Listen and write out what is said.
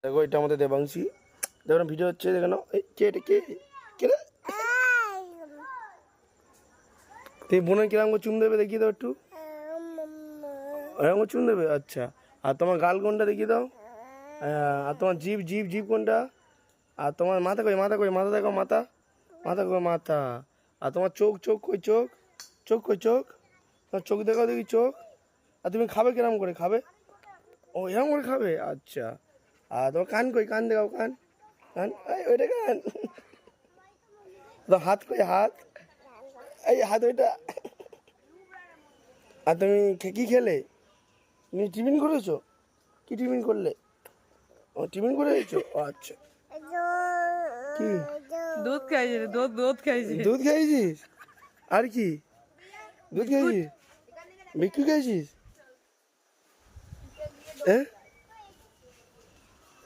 দেখো এটা আমাদের দেবাংশী, দেখো না ভিডিও হচ্ছে, দেখো না এই কে এটা কে কে রে? তুমি বোনের কিরকম করে চুম দেবে দেখিয়ে দাও একটু, এরকম করে চুম দেবে। আচ্ছা, আর তোমার গাল কোনটা দেখিয়ে দাও, আর তোমার জিভ জিভ জিভ কোনটা, আর তোমার মাথা কই মাথা কই মাথা দেখো মাথা, মাথা কই মাথা, আর তোমার চোখ চোখ কই চোখ, চোখ কই চোখ, তোমার চোখ দেখাও দেখি চোখ। আর তুমি খাবে কিরকম করে খাবে, ও এরকম করে খাবে। আচ্ছা, আর তোমার কান কই কান দেখাও কান, কান এই ওইটা কান, তো হাত কই হাত, এই হাত ওইটা। আর তুমি কি খেলে, তুমি টিফিন করেছো, কি টিফিন করলে, ও টিফিন করে এসেছো। ও আচ্ছা, কি দুধ খাইছে রে, দুধ খাইছে। দুধ খাইছিস, আর কি দুধ খাইছিস, বিস্কুট খাইছিস, হ্যাঁ